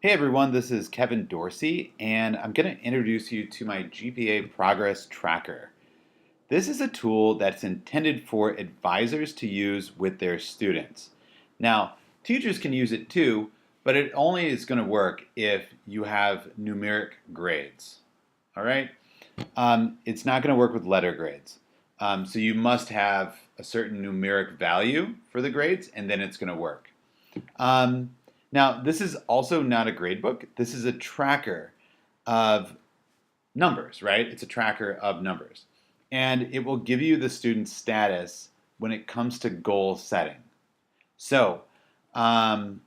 Hey everyone, this is Kevin Dorsey, and I'm going to introduce you to my GPA Progress Tracker. This is a tool that's intended for advisors to use with their students. Now, teachers can use it too, but it only is going to work if you have numeric grades. All right? It's not going to work with letter grades. So you must have a certain numeric value for the grades, and then it's going to work. Um, Now, this is also not a grade book. This is a tracker of numbers, right? It's a tracker of numbers. And it will give you the student's status when it comes to goal setting. So um,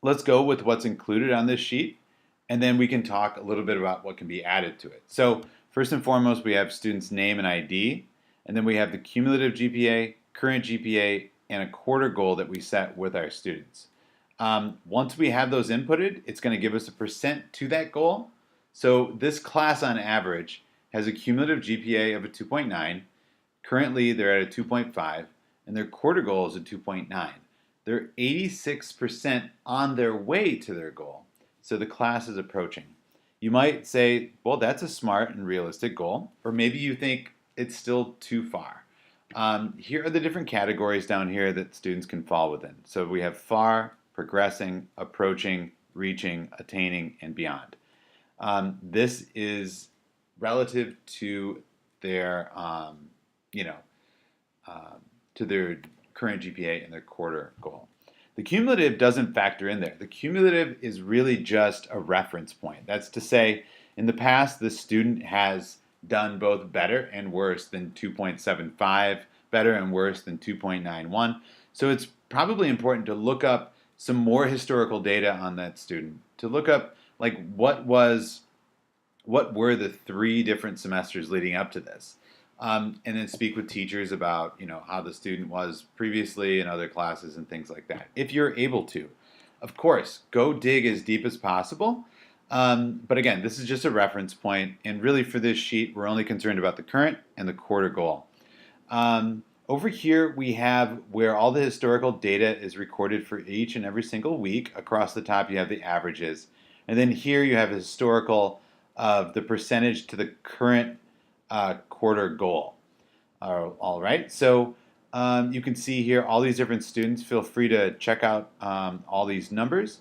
let's go with what's included on this sheet, and then we can talk a little bit about what can be added to it. So first and foremost, we have student's name and ID, and then we have the cumulative GPA, current GPA, and a quarter goal that we set with our students. Once we have those inputted, it's going to give us a percent to that goal. So this class on average has a cumulative GPA of a 2.9. Currently, they're at a 2.5, and their quarter goal is a 2.9. They're 86% on their way to their goal. So the class is approaching. You might say, well, that's a smart and realistic goal, or maybe you think it's still too far. Here are the different categories down here that students can fall within. So we have far, progressing, approaching, reaching, attaining, and beyond. This is relative to their, you know, to their current GPA and their quarter goal. The cumulative doesn't factor in there. The cumulative is really just a reference point. That's to say, in the past, the student has done both better and worse than 2.75, better and worse than 2.91. So it's probably important to look up some more historical data on that student, to look up like what were the 3 different semesters leading up to this, and then speak with teachers about how the student was previously in other classes and things like that. If you're able to, of course, go dig as deep as possible. But again, this is just a reference point, and really for this sheet, we're only concerned about the current and the quarter goal. Over here, we have where all the historical data is recorded for each and every single week. Across the top, you have the averages. And then here you have a historical of the percentage to the current quarter goal. All right, so you can see here all these different students. Feel free to check out all these numbers.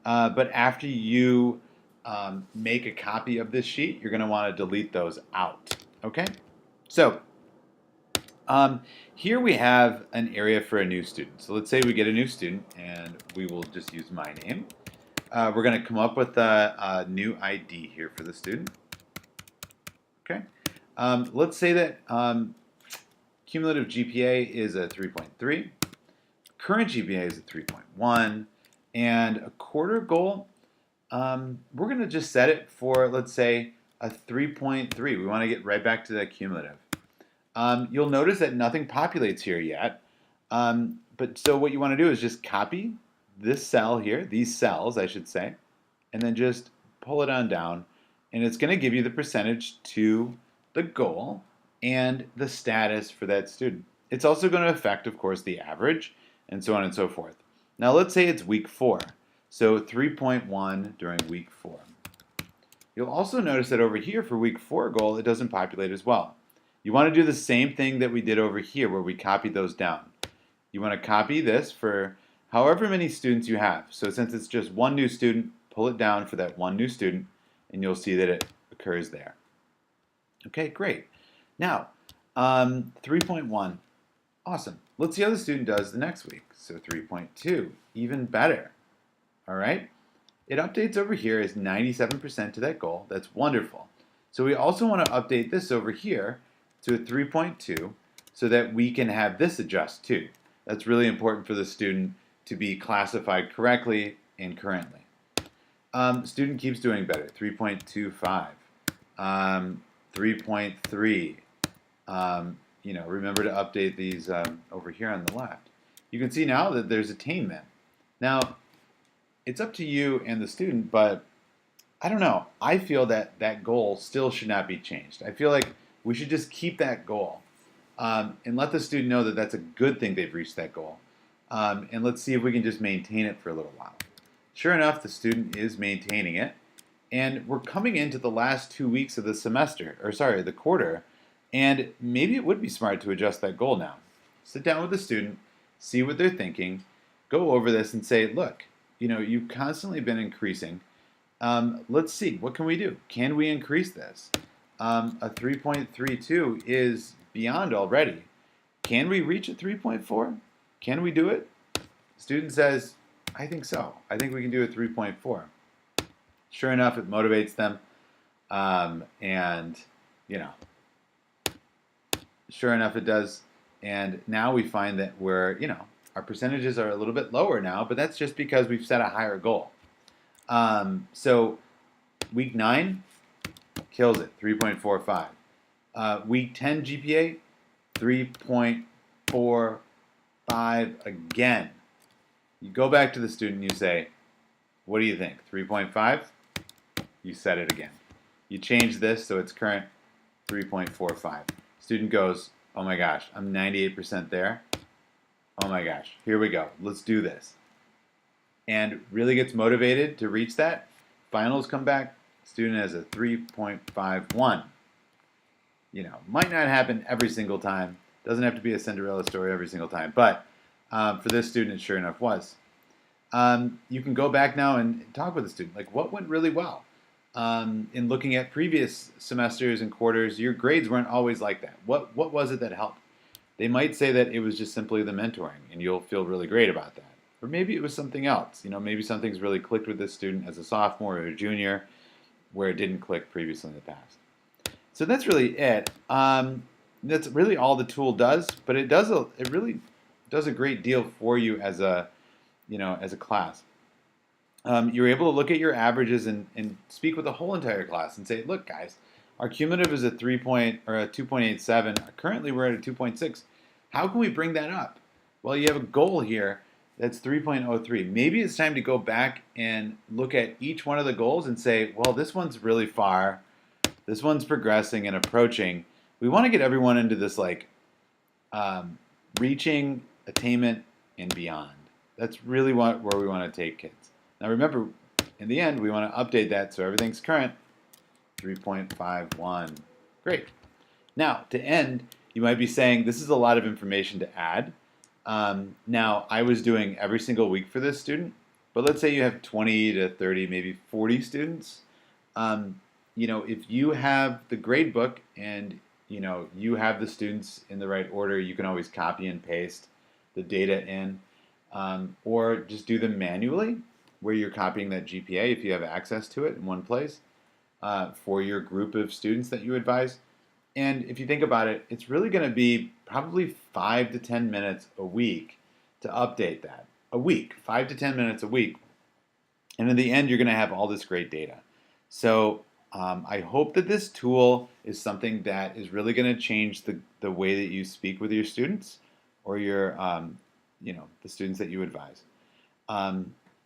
But after you make a copy of this sheet, you're going to want to delete those out. Okay, so here we have an area for a new student. So let's say we get a new student, and we will just use my name. We're going to come up with a new ID here for the student. Okay. Let's say that cumulative GPA is a 3.3, current GPA is a 3.1, and a quarter goal, we're going to just set it for, let's say, a 3.3. We want to get right back to that cumulative. You'll notice that nothing populates here yet. But so what you want to do is just copy this cell here, these cells, I should say, and then just pull it on down. And it's going to give you the percentage to the goal and the status for that student. It's also going to affect, of course, the average and so on and so forth. Now let's say it's week 4. So 3.1 during week 4. You'll also notice that over here for week 4 goal, it doesn't populate as well. You want to do the same thing that we did over here where we copied those down. You want to copy this for however many students you have. So since it's just one new student, pull it down for that one new student, and you'll see that it occurs there. Okay, great. Now, 3.1, awesome. Let's see how the student does the next week. So 3.2, even better. All right, it updates over here as 97% to that goal. That's wonderful. So we also want to update this over here to a 3.2 so that we can have this adjust too. That's really important for the student to be classified correctly and currently. Student keeps doing better, 3.25, 3.3. Remember to update these over here on the left. You can see now that there's attainment. Now, it's up to you and the student, but I don't know. I feel that that goal still should not be changed. I feel like we should just keep that goal and let the student know that that's a good thing they've reached that goal. And let's see if we can just maintain it for a little while. Sure enough, the student is maintaining it. And we're coming into the last 2 weeks of the semester, or sorry, the quarter, and maybe it would be smart to adjust that goal now. Sit down with the student, see what they're thinking, go over this and say, look, you've constantly been increasing. Let's see, what can we do? Can we increase this? A 3.32 is beyond already. Can we reach a 3.4? Can we do it? Student says, I think so. I think we can do a 3.4. Sure enough, it motivates them. And, you know, sure enough, it does. And now we find that our percentages are a little bit lower now, but that's just because we've set a higher goal. So week 9 kills it, 3.45. Week 10 GPA, 3.45 again. You go back to the student and you say, what do you think? 3.5? You set it again. You change this so it's current 3.45. Student goes, oh my gosh, I'm 98% there. Oh my gosh, here we go. Let's do this. And really gets motivated to reach that. Finals come back, student has a 3.51. Might not happen every single time. Doesn't have to be a Cinderella story every single time. But for this student, it sure enough was. You can go back now and talk with the student. Like, what went really well? In looking at previous semesters and quarters, your grades weren't always like that. What was it that helped? They might say that it was just simply the mentoring, and you'll feel really great about that. Or maybe it was something else. Maybe something's really clicked with this student as a sophomore or a junior, where it didn't click previously in the past. So that's really it. That's really all the tool does, but it really does a great deal for you as a class. You're able to look at your averages and speak with the whole entire class and say, look, guys, our cumulative is a 2.87. Currently, we're at a 2.6. How can we bring that up? Well, you have a goal here that's 3.03. Maybe it's time to go back and look at each one of the goals and say, well, this one's really far. This one's progressing and approaching. We want to get everyone into this reaching, attainment, and beyond. That's really where we want to take kids. Now remember, in the end, we want to update that so everything's current. 3.51. Great. Now, to end, you might be saying, this is a lot of information to add. Now, I was doing every single week for this student, but let's say you have 20 to 30, maybe 40 students. If you have the grade book and you have the students in the right order, you can always copy and paste the data in, or just do them manually, where you're copying that GPA if you have access to it in one place for your group of students that you advise. And if you think about it, it's really going to be probably 5 to 10 minutes a week to update that. A week, 5 to 10 minutes a week. And in the end, you're going to have all this great data. So I hope that this tool is something that is really going to change the way that you speak with your students or your, the students that you advise.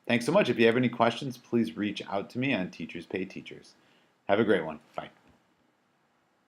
Thanks so much. If you have any questions, please reach out to me on Teachers Pay Teachers. Have a great one. Bye.